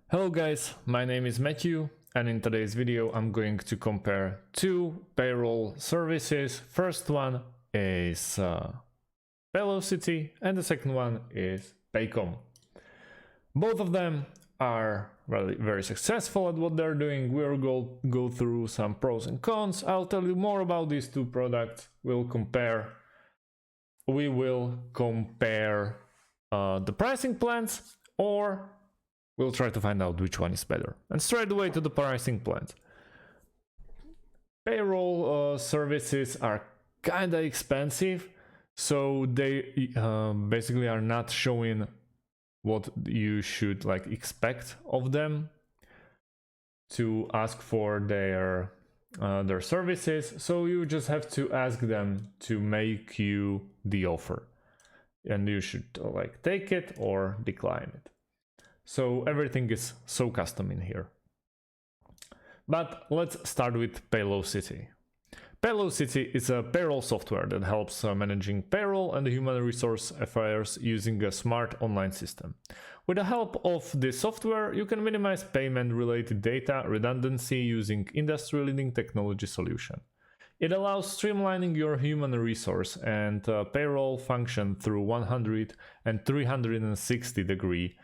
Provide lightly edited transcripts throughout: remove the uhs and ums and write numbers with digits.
Hello guys, my name is Matthew, and in today's video I'm going to compare two payroll services. First one is Paylocity and the second one is Paycom. Both of them are really very successful at what they're doing. We'll go through some pros and cons. I'll tell you more about these two products. We will compare the pricing plans, or we'll try to find out which one is better. And straight away to the pricing plans. Payroll services are kinda expensive, so they basically are not showing what you should expect of them to ask for their services. So you just have to ask them to make you the offer, and you should take it or decline it. So everything is so custom in here. But let's start with Paylocity. Paylocity is a payroll software that helps managing payroll and human resource affairs using a smart online system. With the help of this software, you can minimize payment-related data redundancy using industry-leading technology solution. It allows streamlining your human resource and payroll function through 100 and 360-degree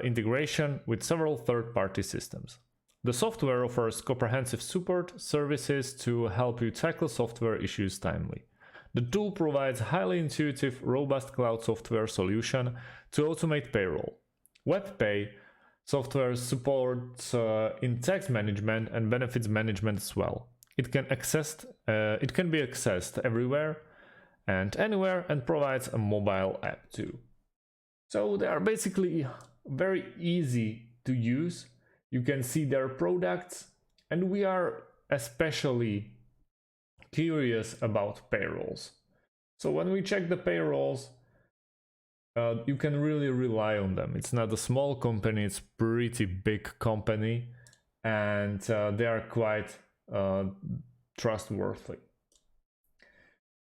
integration with several third-party systems. The software offers comprehensive support services to help you tackle software issues timely. The tool provides highly intuitive, robust cloud software solution to automate payroll. WebPay software supports in tax management and benefits management as well. It can be accessed everywhere and anywhere, and provides a mobile app too. So they are basically very easy to use. You can see their products, and we are especially curious about payrolls. So when we check the payrolls, you can really rely on them. It's not a small company, it's pretty big company, and they are quite trustworthy.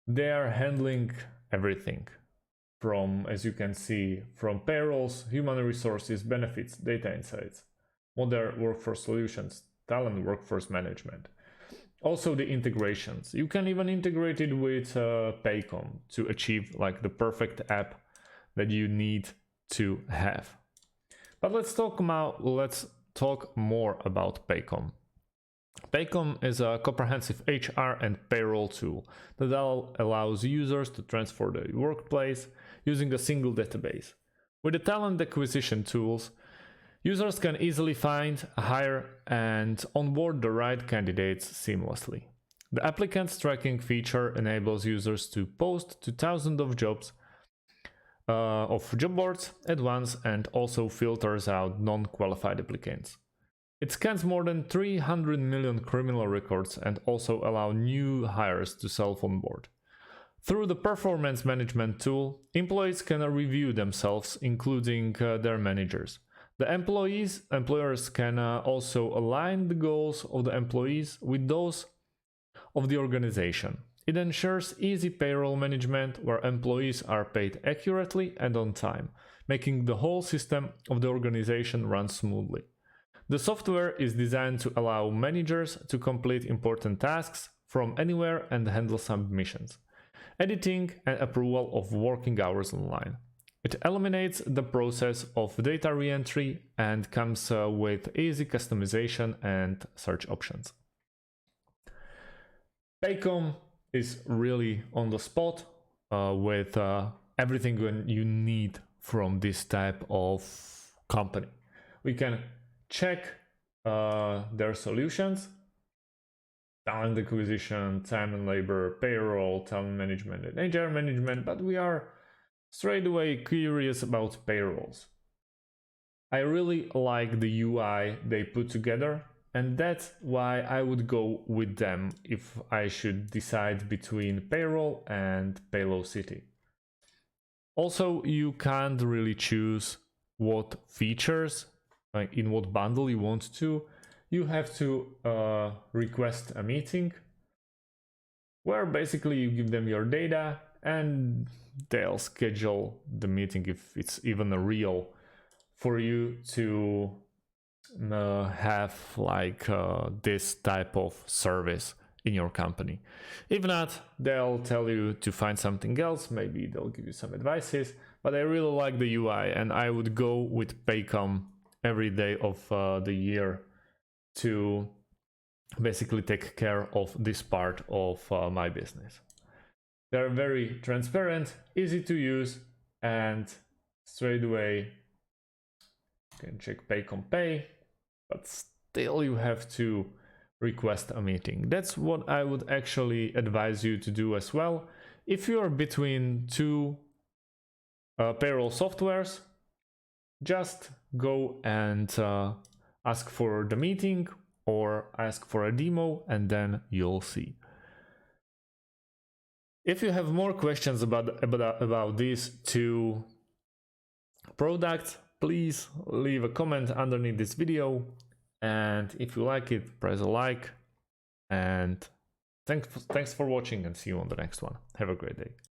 They are handling everything from, as you can see, from payrolls, human resources, benefits, data insights, modern workforce solutions, talent workforce management. Also the integrations. You can even integrate it with Paycom to achieve the perfect app that you need to have. But let's talk more about Paycom. Paycom is a comprehensive HR and payroll tool that allows users to transfer their workplace using a single database. With the talent acquisition tools, users can easily find, hire, and onboard the right candidates seamlessly. The applicants tracking feature enables users to post to thousands of jobs of job boards at once, and also filters out non-qualified applicants. It scans more than 300 million criminal records and also allows new hires to self-onboard. Through the performance management tool, employees can review themselves, including their managers. The employers can also align the goals of the employees with those of the organization. It ensures easy payroll management where employees are paid accurately and on time, making the whole system of the organization run smoothly. The software is designed to allow managers to complete important tasks from anywhere and handle submissions, editing, and approval of working hours online. It eliminates the process of data re-entry and comes with easy customization and search options. Paycom is really on the spot with everything you need from this type of company. We can check their solutions: talent acquisition, time and labor, payroll, talent management, and HR management, but we are straight away curious about payrolls. I really like the UI they put together, and that's why I would go with them if I should decide between payroll and Paylocity. Also, you can't really choose what features, in what bundle you want to. You have to request a meeting where basically you give them your data and they'll schedule the meeting, if it's even a real, for you to have like this type of service in your company. If not, they'll tell you to find something else. Maybe they'll give you some advices, but I really like the UI, and I would go with Paycom every day of the year to basically take care of this part of my business. They're very transparent, easy to use, and straight away you can check Paycom Pay, but still you have to request a meeting. That's what I would actually advise you to do as well. If you are between two payroll softwares, just go and ask for the meeting or ask for a demo, and then you'll see. If you have more questions about these two products, please leave a comment underneath this video, and if you like it, press a like, and thanks for watching, and see you on the next one. Have a great day.